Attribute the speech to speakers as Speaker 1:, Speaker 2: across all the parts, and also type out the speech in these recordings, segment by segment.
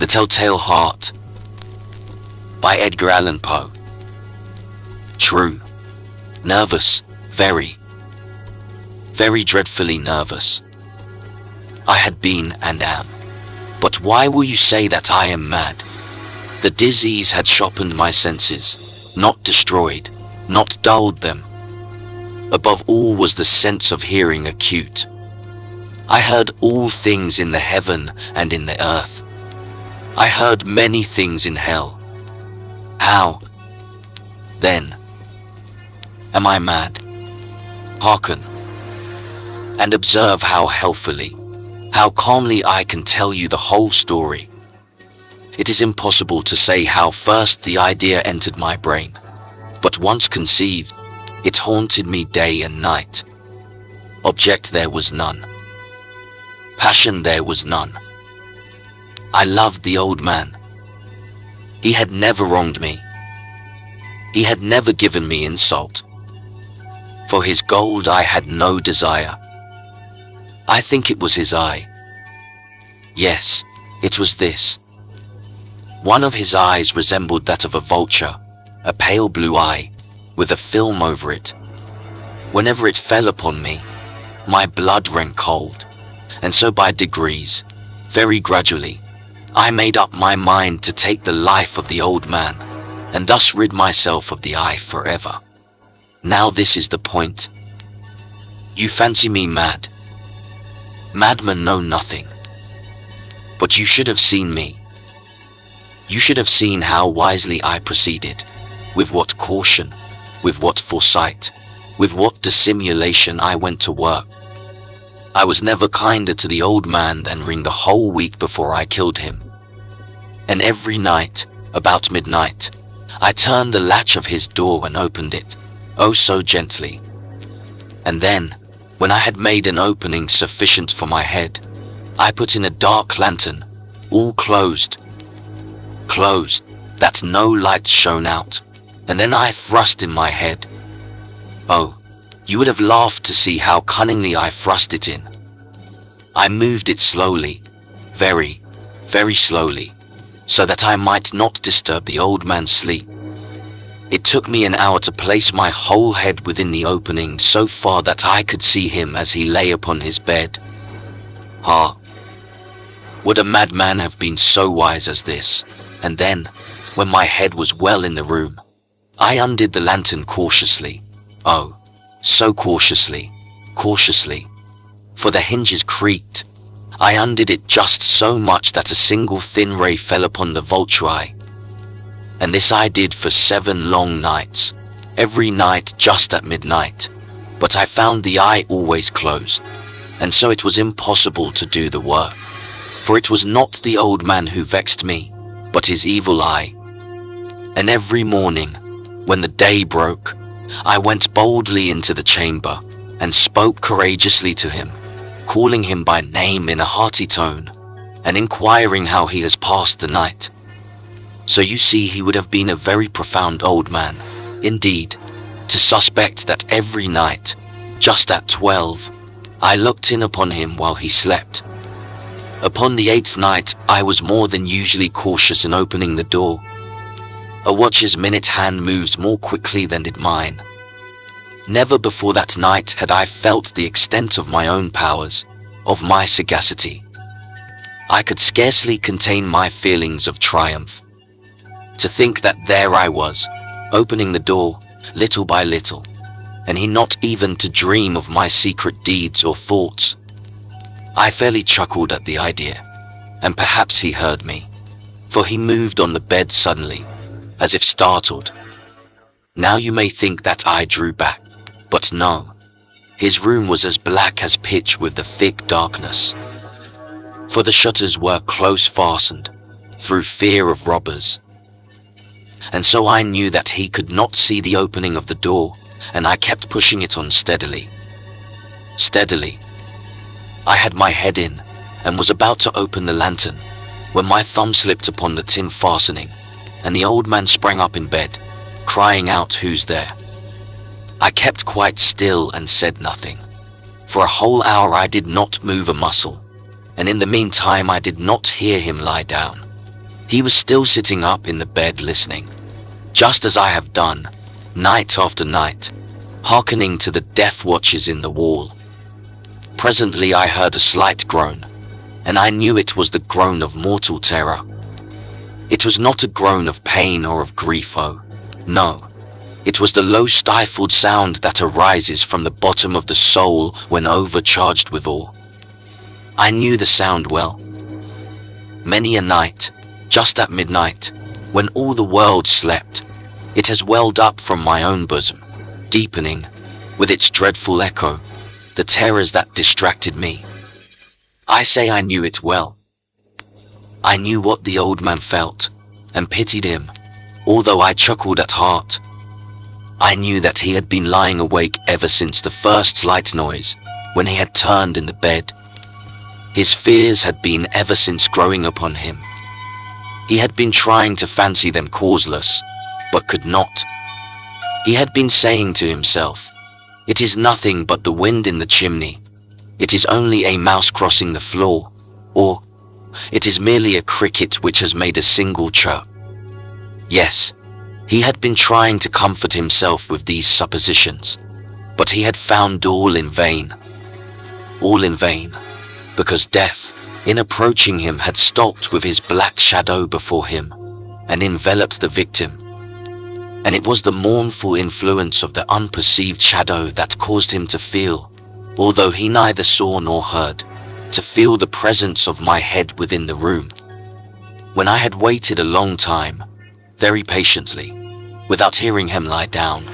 Speaker 1: The Telltale Heart by Edgar Allan Poe. True. Nervous, very dreadfully nervous. I had been and am. But why will you say that I am mad? The disease had sharpened my senses, not destroyed, not dulled them. Above all was the sense of hearing acute. I heard all things in the heaven and in the earth. I heard many things in hell. How, then, am I mad? Hearken, and observe how healthily, how calmly I can tell you the whole story. It is impossible to say how first the idea entered my brain, but once conceived, it haunted me day and night. Object there was none. Passion there was none. I loved the old man. He had never wronged me. He had never given me insult. For his gold I had no desire. I think it was his eye. Yes, it was this. One of his eyes resembled that of a vulture, a pale blue eye, with a film over it. Whenever it fell upon me, my blood ran cold, and so by degrees, very gradually, I made up my mind to take the life of the old man, and thus rid myself of the eye forever. Now this is the point. You fancy me mad. Madmen know nothing. But you should have seen me. You should have seen how wisely I proceeded, with what caution, with what foresight, with what dissimulation I went to work. I was never kinder to the old man than during the whole week before I killed him. And every night, about midnight, I turned the latch of his door and opened it, oh so gently. And then, when I had made an opening sufficient for my head, I put in a dark lantern, all closed, that no light shone out, and then I thrust in my head. Oh, you would have laughed to see how cunningly I thrust it in. I moved it slowly, very slowly, so that I might not disturb the old man's sleep. It took me an hour to place my whole head within the opening so far that I could see him as he lay upon his bed. Ah, would a madman have been so wise as this? And then, when my head was well in the room, I undid the lantern cautiously. Oh, so cautiously, for the hinges creaked. I undid it just so much that a single thin ray fell upon the vulture eye. And this I did for 7 long nights, every night just at midnight. But I found the eye always closed, and so it was impossible to do the work. For it was not the old man who vexed me, but his evil eye. And every morning, when the day broke, I went boldly into the chamber, and spoke courageously to him, calling him by name in a hearty tone, and inquiring how he has passed the night. So you see he would have been a very profound old man, indeed, to suspect that every night, just at 12, I looked in upon him while he slept. Upon the 8th night I was more than usually cautious in opening the door. A watch's minute hand moves more quickly than did mine. Never before that night had I felt the extent of my own powers, of my sagacity. I could scarcely contain my feelings of triumph. To think that there I was, opening the door, little by little, and he not even to dream of my secret deeds or thoughts. I fairly chuckled at the idea, and perhaps he heard me, for he moved on the bed suddenly, as if startled. Now you may think that I drew back, but no, his room was as black as pitch with the thick darkness, for the shutters were close fastened, through fear of robbers. And so I knew that he could not see the opening of the door, and I kept pushing it on steadily. I had my head in, and was about to open the lantern, when my thumb slipped upon the tin fastening, and the old man sprang up in bed, crying out, "Who's there?" I kept quite still and said nothing. For a whole hour I did not move a muscle, and in the meantime I did not hear him lie down, He was still sitting up in the bed listening, just as I have done, night after night, hearkening to the death watches in the wall. Presently I heard a slight groan, and I knew it was the groan of mortal terror. It was not a groan of pain or of grief, oh, no. It was the low stifled sound that arises from the bottom of the soul when overcharged with awe. I knew the sound well. Many a night, just at midnight, when all the world slept, it has welled up from my own bosom, deepening, with its dreadful echo, the terrors that distracted me. I say I knew it well. I knew what the old man felt, and pitied him, although I chuckled at heart. I knew that he had been lying awake ever since the first slight noise, when he had turned in the bed. His fears had been ever since growing upon him. He had been trying to fancy them causeless, but could not. He had been saying to himself, "It is nothing but the wind in the chimney. It is only a mouse crossing the floor," or "It is merely a cricket which has made a single chirp." Yes, he had been trying to comfort himself with these suppositions, but he had found all in vain. All in vain, because death, in approaching him, had stopped with his black shadow before him, and enveloped the victim. And it was the mournful influence of the unperceived shadow that caused him to feel, although he neither saw nor heard, to feel the presence of my head within the room. When I had waited a long time, very patiently, without hearing him lie down,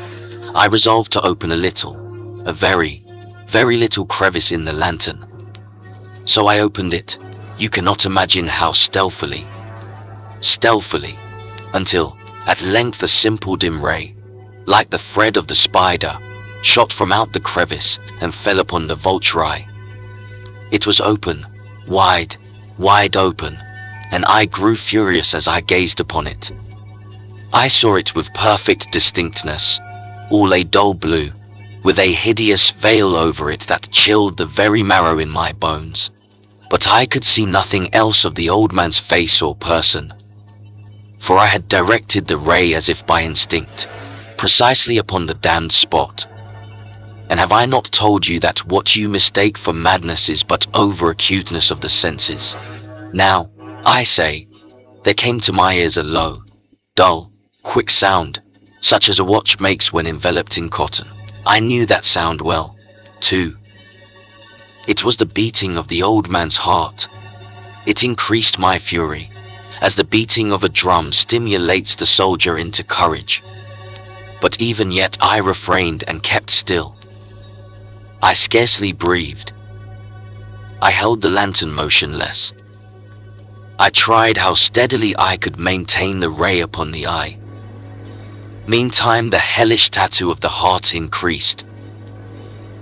Speaker 1: I resolved to open a very, very little crevice in the lantern. So I opened it, you cannot imagine how stealthily, until, at length, a simple dim ray, like the thread of the spider, shot from out the crevice and fell upon the vulture eye. It was open, wide open, and I grew furious as I gazed upon it. I saw it with perfect distinctness, all a dull blue, with a hideous veil over it that chilled the very marrow in my bones. But I could see nothing else of the old man's face or person, for I had directed the ray as if by instinct, precisely upon the damned spot. And have I not told you that what you mistake for madness is but over-acuteness of the senses? Now, I say, there came to my ears a low, dull, quick sound, such as a watch makes when enveloped in cotton. I knew that sound well, too. It was the beating of the old man's heart. It increased my fury, as the beating of a drum stimulates the soldier into courage. But even yet I refrained and kept still. I scarcely breathed. I held the lantern motionless. I tried how steadily I could maintain the ray upon the eye. Meantime, the hellish tattoo of the heart increased.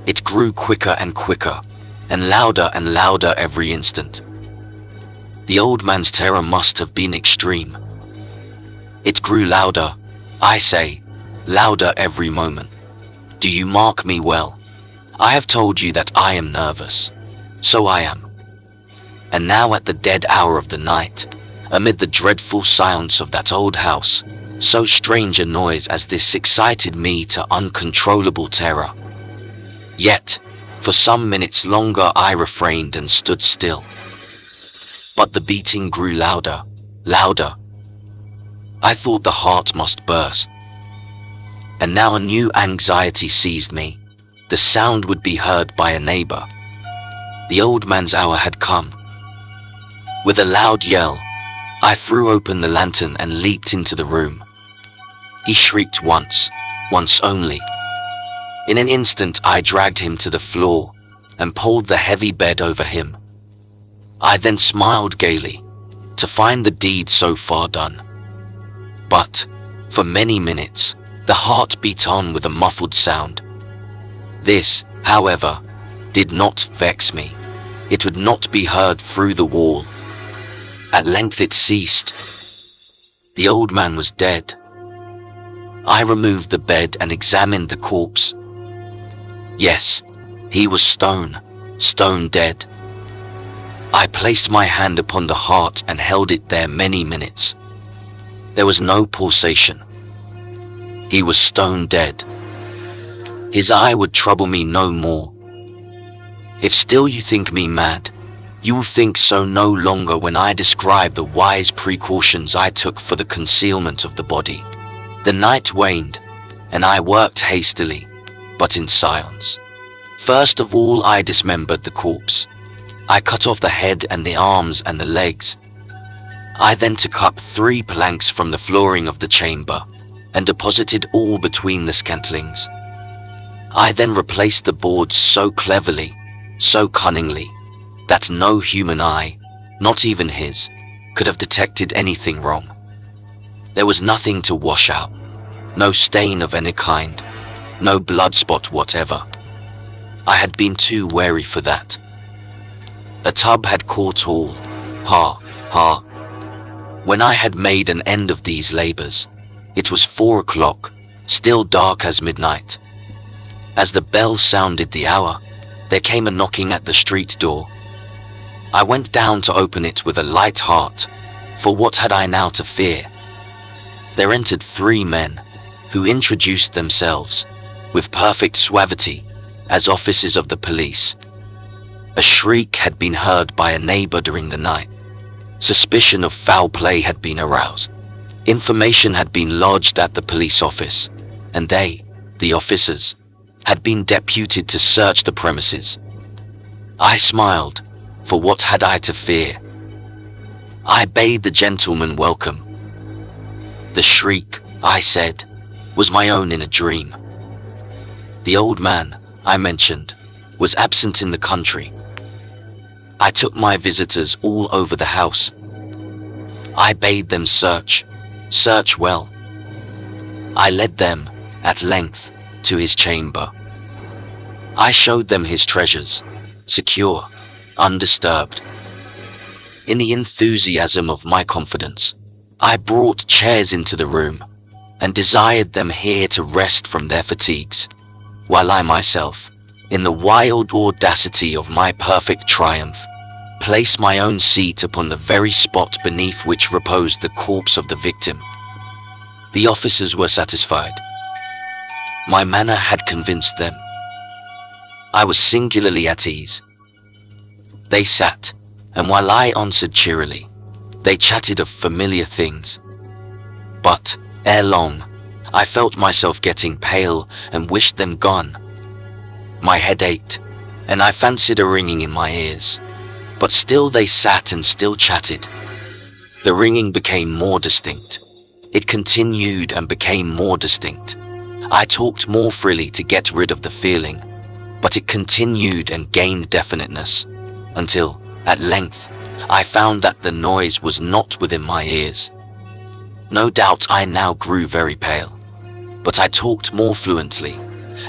Speaker 1: It grew quicker and quicker, and louder every instant. The old man's terror must have been extreme. It grew louder, I say, louder every moment. Do you mark me well? I have told you that I am nervous. So I am. And now at the dead hour of the night, amid the dreadful silence of that old house, so strange a noise as this excited me to uncontrollable terror. Yet, for some minutes longer I refrained and stood still. But the beating grew louder. I thought the heart must burst. And now a new anxiety seized me. The sound would be heard by a neighbor. The old man's hour had come. With a loud yell, I threw open the lantern and leaped into the room. He shrieked once only. In an instant I dragged him to the floor and pulled the heavy bed over him. I then smiled gaily to find the deed so far done. But, for many minutes, the heart beat on with a muffled sound. This, however, did not vex me. It would not be heard through the wall. At length it ceased. The old man was dead. I removed the bed and examined the corpse. Yes, he was stone dead. I placed my hand upon the heart and held it there many minutes. There was no pulsation. He was stone dead. His eye would trouble me no more. If still you think me mad, you will think so no longer when I describe the wise precautions I took for the concealment of the body. The night waned, and I worked hastily, but in silence. First of all, I dismembered the corpse. I cut off the head and the arms and the legs. I then took up 3 planks from the flooring of the chamber and deposited all between the scantlings. I then replaced the boards so cleverly, so cunningly, that no human eye, not even his, could have detected anything wrong. There was nothing to wash out, no stain of any kind, no blood spot whatever. I had been too wary for that. A tub had caught all. Ha, ha. When I had made an end of these labors, it was 4 o'clock, still dark as midnight. As the bell sounded the hour, there came a knocking at the street door. I went down to open it with a light heart, for what had I now to fear? There entered 3 men, who introduced themselves, with perfect suavity, as officers of the police. A shriek had been heard by a neighbor during the night. Suspicion of foul play had been aroused. Information had been lodged at the police office, and they, the officers, had been deputed to search the premises. I smiled, for what had I to fear? I bade the gentleman welcome. The shriek, I said, was my own in a dream. The old man, I mentioned, was absent in the country. I took my visitors all over the house. I bade them search well. I led them, at length, to his chamber. I showed them his treasures, secure, undisturbed. In the enthusiasm of my confidence, I brought chairs into the room, and desired them here to rest from their fatigues, while I myself, in the wild audacity of my perfect triumph, placed my own seat upon the very spot beneath which reposed the corpse of the victim. The officers were satisfied. My manner had convinced them. I was singularly at ease. They sat, and while I answered cheerily, they chatted of familiar things. But, ere long, I felt myself getting pale and wished them gone. My head ached, and I fancied a ringing in my ears. But still they sat and still chatted. The ringing became more distinct. It continued and became more distinct. I talked more freely to get rid of the feeling, but it continued and gained definiteness, until, at length, I found that the noise was not within my ears. No doubt I now grew very pale, but I talked more fluently,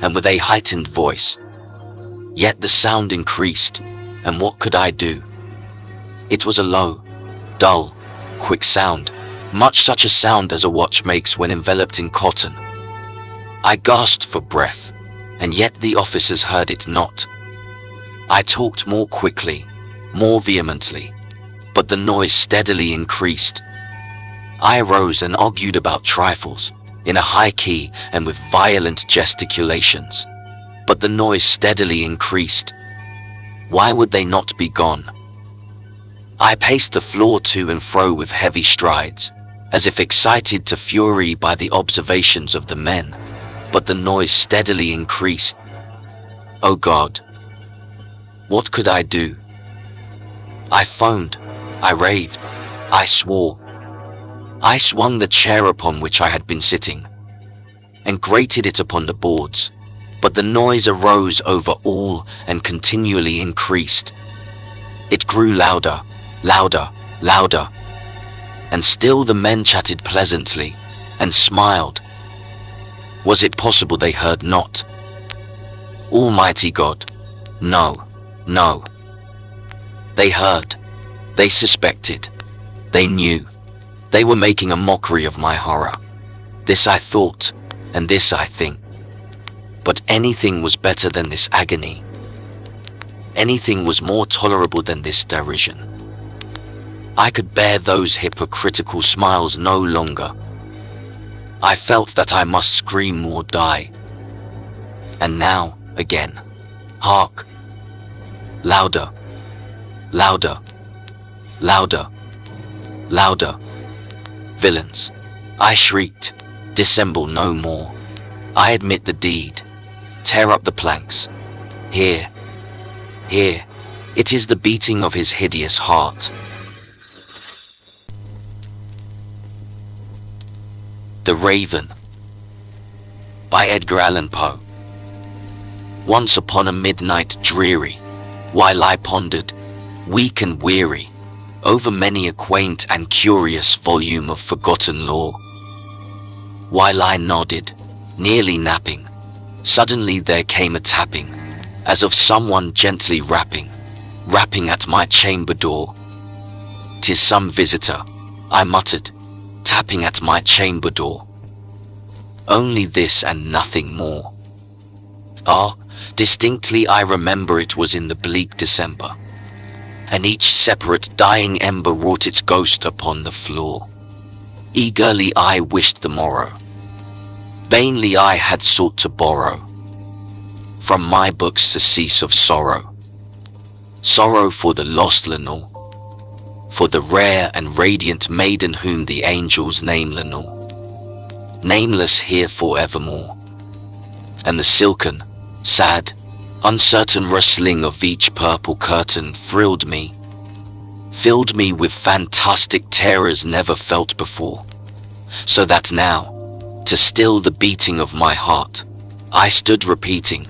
Speaker 1: and with a heightened voice. Yet the sound increased, and what could I do? It was a low, dull, quick sound, much such a sound as a watch makes when enveloped in cotton. I gasped for breath, and yet the officers heard it not. I talked more quickly, more vehemently, but the noise steadily increased. I rose and argued about trifles, in a high key and with violent gesticulations, but the noise steadily increased. Why would they not be gone? I paced the floor to and fro with heavy strides, as if excited to fury by the observations of the men, but the noise steadily increased. Oh God! What could I do? I foamed, I raved, I swore. I swung the chair upon which I had been sitting, and grated it upon the boards, but the noise arose over all and continually increased. It grew louder, louder, louder, and still the men chatted pleasantly and smiled. Was it possible they heard not? Almighty God, no, no. They heard, they suspected, they knew. They were making a mockery of my horror. This I thought, and this I think. But anything was better than this agony. Anything was more tolerable than this derision. I could bear those hypocritical smiles no longer. I felt that I must scream or die. And now, again, hark! Louder, louder, louder, louder. Villains, I shrieked, dissemble no more. I admit the deed. Tear up the planks. Here, here, it is the beating of his hideous heart. The Raven, by Edgar Allan Poe. Once upon a midnight dreary, while I pondered, weak and weary, over many a quaint and curious volume of forgotten lore, while I nodded, nearly napping, suddenly there came a tapping, as of someone gently rapping at my chamber door. "'Tis some visitor," I muttered, tapping at my chamber door. Only this and nothing more. Ah, distinctly I remember it was in the bleak December, and each separate dying ember wrought its ghost upon the floor. Eagerly I wished the morrow. Vainly I had sought to borrow from my books surcease of sorrow. Sorrow for the lost Lenore, for the rare and radiant maiden whom the angels name Lenore, nameless here forevermore. And the silken, sad, uncertain rustling of each purple curtain thrilled me, filled me with fantastic terrors never felt before, so that now, to still the beating of my heart, I stood repeating,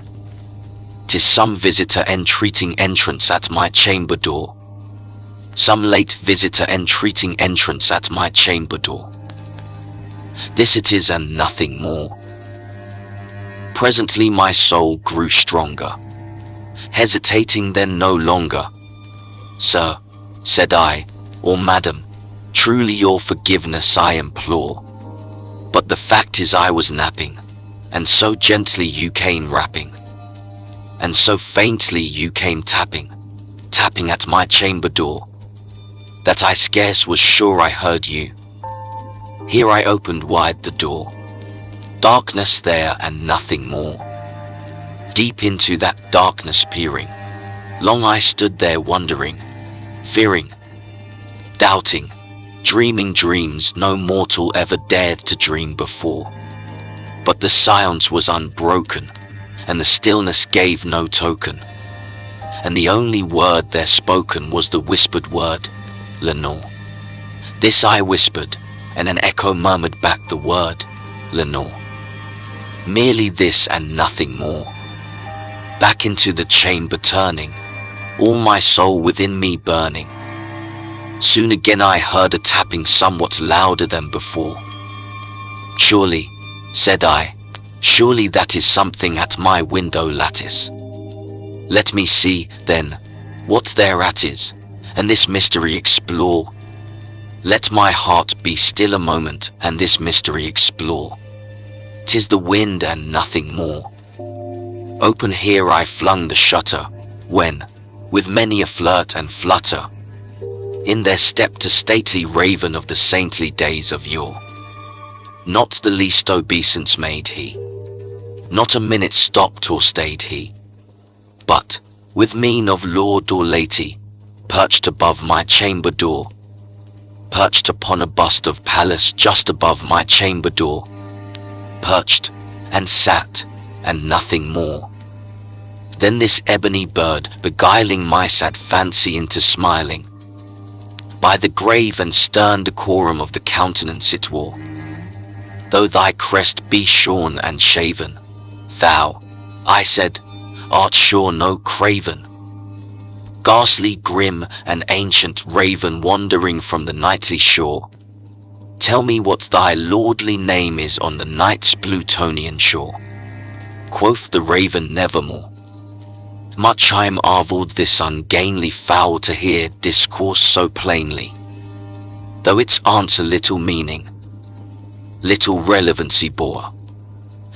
Speaker 1: "'Tis some visitor entreating entrance at my chamber door, some late visitor entreating entrance at my chamber door. This it is and nothing more." Presently my soul grew stronger, hesitating then no longer. "Sir," said I, "or madam, truly your forgiveness I implore. But the fact is I was napping, and so gently you came rapping, and so faintly you came tapping at my chamber door, that I scarce was sure I heard you. Here I opened wide the door. Darkness there and nothing more. Deep into that darkness peering, long I stood there wondering, fearing, doubting, dreaming dreams no mortal ever dared to dream before. But the silence was unbroken, and the stillness gave no token, and the only word there spoken was the whispered word, Lenore. This I whispered, and an echo murmured back the word, Lenore. Merely this and nothing more. Back into the chamber turning, all my soul within me burning. Soon again I heard a tapping somewhat louder than before. "Surely," said I, "surely that is something at my window lattice. Let me see, then, what thereat is, and this mystery explore. Let my heart be still a moment, and this mystery explore. 'Tis the wind and nothing more." Open here I flung the shutter, when, with many a flirt and flutter, in there stepped a stately raven of the saintly days of yore. Not the least obeisance made he, not a minute stopped or stayed he, but, with mien of lord or lady, perched above my chamber door, perched upon a bust of Pallas just above my chamber door, perched, and sat, and nothing more. Then this ebony bird, beguiling my sad fancy into smiling, by the grave and stern decorum of the countenance it wore, though thy crest be shorn and shaven, thou, I said, art sure no craven. Ghastly, grim, and ancient raven wandering from the nightly shore, tell me what thy lordly name is on the night's Plutonian shore. Quoth the raven nevermore. Much I marvelled this ungainly fowl to hear discourse so plainly, though its answer little meaning, little relevancy bore.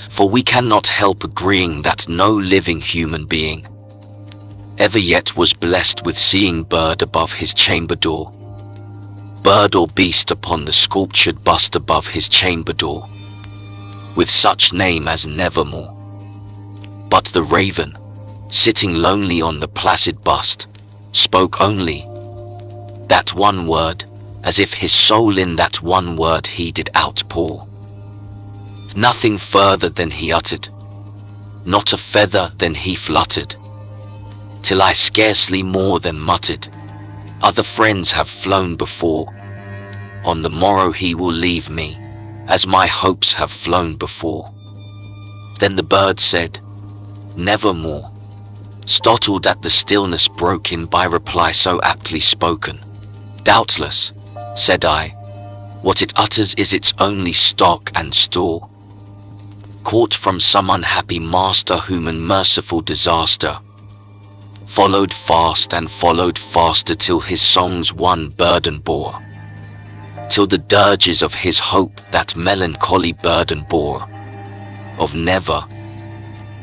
Speaker 1: For we cannot help agreeing that no living human being ever yet was blessed with seeing bird above his chamber door, bird or beast upon the sculptured bust above his chamber door, with such name as Nevermore. But the raven, sitting lonely on the placid bust, spoke only that one word, as if his soul in that one word he did outpour. Nothing further than he uttered, not a feather than he fluttered, till I scarcely more than muttered, other friends have flown before, on the morrow he will leave me, as my hopes have flown before. Then the bird said, Nevermore, startled at the stillness broken by reply so aptly spoken. Doubtless, said I, what it utters is its only stock and store, caught from some unhappy master whom unmerciful disaster followed fast and followed faster till his songs one burden bore, till the dirges of his hope that melancholy burden bore, of never,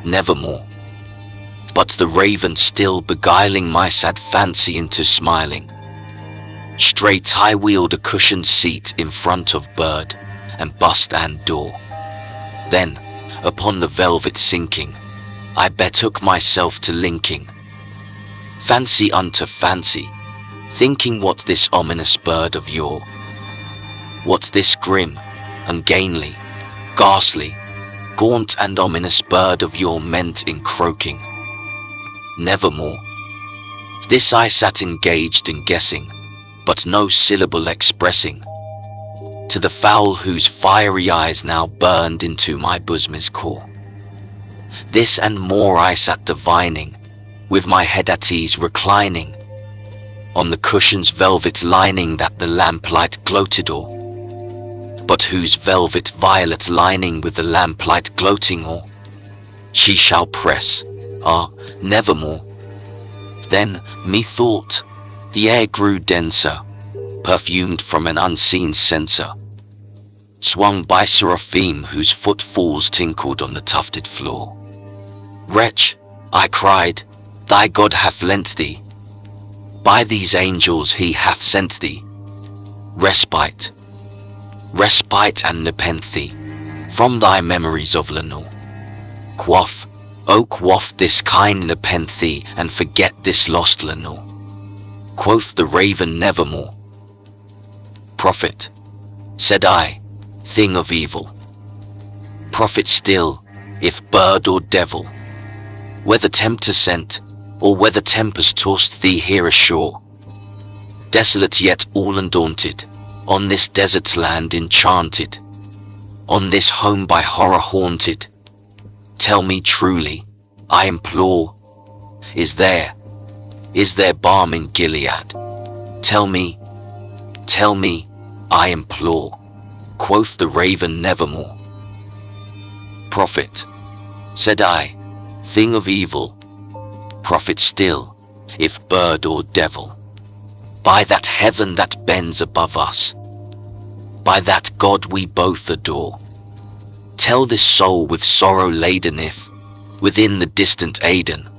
Speaker 1: nevermore. But the raven still beguiling my sad fancy into smiling, straight I wheeled a cushioned seat in front of bird and bust and door. Then, upon the velvet sinking, I betook myself to linking fancy unto fancy, thinking what this ominous bird of yore, what this grim, ungainly, ghastly, gaunt and ominous bird of yore meant in croaking Nevermore. This I sat engaged in guessing, but no syllable expressing, to the fowl whose fiery eyes now burned into my bosom's core. This and more I sat divining, with my head at ease reclining, on the cushion's velvet lining that the lamplight gloated o'er, but whose velvet violet lining with the lamplight gloating o'er, she shall press, nevermore. Then, methought, the air grew denser, perfumed from an unseen censer, swung by seraphim whose footfalls tinkled on the tufted floor. Wretch, I cried, thy God hath lent thee, by these angels he hath sent thee, respite, respite and nepenthe, from thy memories of Lenore. Quaff, O quaff this kind nepenthe, and forget this lost Lenore. Quoth the raven Nevermore. Prophet, said I, thing of evil, prophet still, if bird or devil, whether tempter sent, or whether tempest tossed thee here ashore, desolate yet all undaunted, on this desert land enchanted, on this home by horror haunted, tell me truly, I implore, is there balm in Gilead? Tell me, I implore, quoth the raven Nevermore. Prophet, said I, thing of evil, prophet still, if bird or devil, by that heaven that bends above us, by that God we both adore, tell this soul with sorrow laden if, within the distant Aidenn,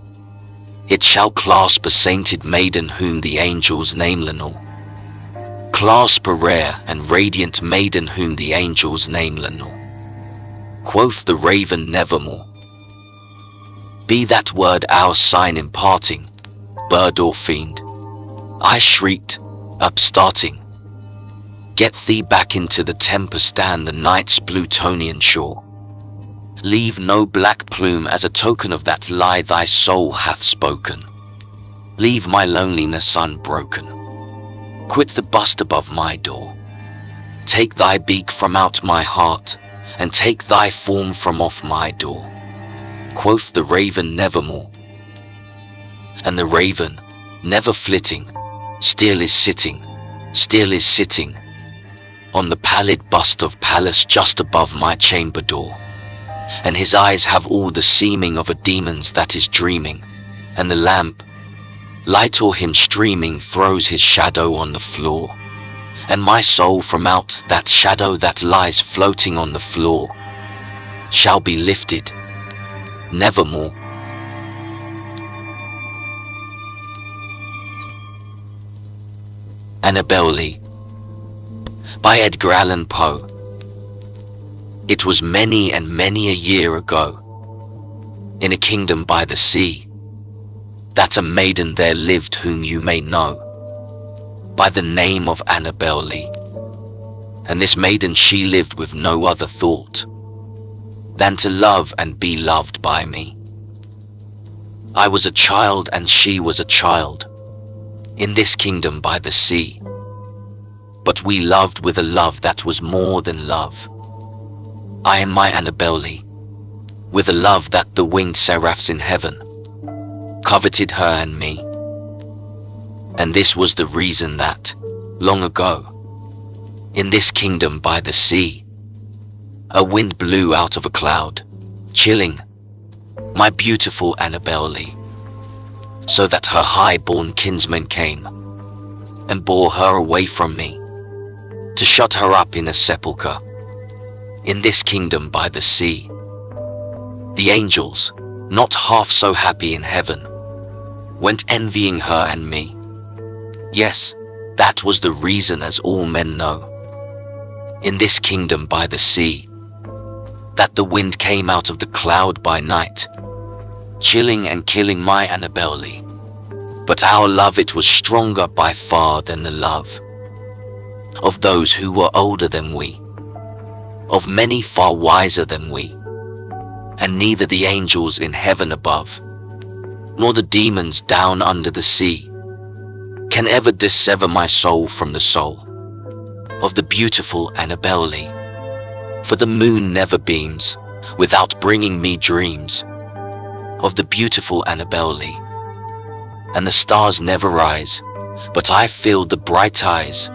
Speaker 1: it shall clasp a sainted maiden whom the angels name Lenore, clasp a rare and radiant maiden whom the angels name Lenore. Quoth the raven Nevermore. Be that word our sign in parting, bird or fiend, I shrieked, upstarting, get thee back into the tempest and the night's Plutonian shore. Leave no black plume as a token of that lie thy soul hath spoken. Leave my loneliness unbroken. Quit the bust above my door. Take thy beak from out my heart, and take thy form from off my door. Quoth the raven Nevermore. And the raven, never flitting, still is sitting, on the pallid bust of Pallas just above my chamber door. And his eyes have all the seeming of a demon's that is dreaming, and the lamp, light o'er him streaming, throws his shadow on the floor, and my soul from out that shadow that lies floating on the floor shall be lifted nevermore. Annabel Lee, by Edgar Allan Poe. It was many and many a year ago, in a kingdom by the sea, that a maiden there lived whom you may know by the name of Annabel Lee. And this maiden, she lived with no other thought than to love and be loved by me. I was a child and she was a child in this kingdom by the sea, but we loved with a love that was more than love. I and my Annabel Lee, with a love that the winged seraphs in heaven coveted her and me. And this was the reason that, long ago, in this kingdom by the sea, a wind blew out of a cloud, chilling my beautiful Annabel Lee, so that her high-born kinsmen came and bore her away from me to shut her up in a sepulchre in this kingdom by the sea. The angels, not half so happy in heaven, went envying her and me. Yes, that was the reason, as all men know, in this kingdom by the sea, that the wind came out of the cloud by night, chilling and killing my Annabel Lee. But our love, it was stronger by far than the love of those who were older than we, of many far wiser than we. And neither the angels in heaven above, nor the demons down under the sea, can ever dissever my soul from the soul of the beautiful Annabel Lee. For the moon never beams without bringing me dreams of the beautiful Annabel Lee, and the stars never rise, but I feel the bright eyes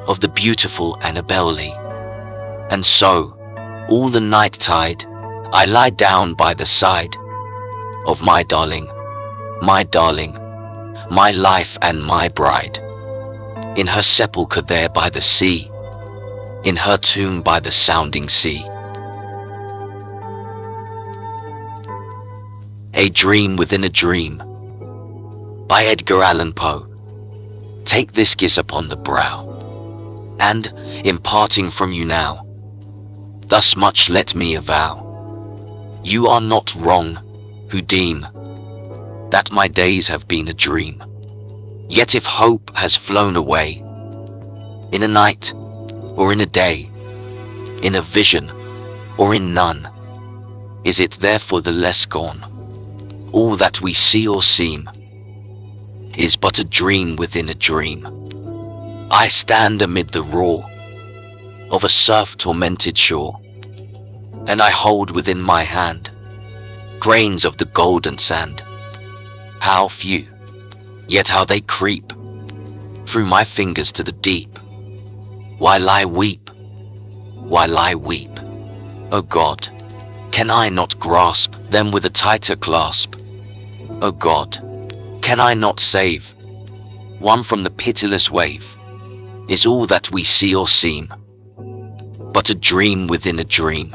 Speaker 1: of the beautiful Annabel Lee. And so, all the night tide, I lie down by the side of my darling, my life and my bride, in her sepulchre there by the sea, in her tomb by the sounding sea. A Dream Within a Dream, by Edgar Allan Poe. Take this kiss upon the brow, and, in parting from you now, thus much let me avow: you are not wrong who deem that my days have been a dream. Yet if hope has flown away, in a night or in a day, in a vision or in none, is it therefore the less gone? All that we see or seem is but a dream within a dream. I stand amid the roar of a surf-tormented shore, and I hold within my hand grains of the golden sand. How few, yet how they creep through my fingers to the deep, while I weep, while I weep. O God, can I not grasp them with a tighter clasp? O God, can I not save one from the pitiless wave? Is all that we see or seem but a dream within a dream?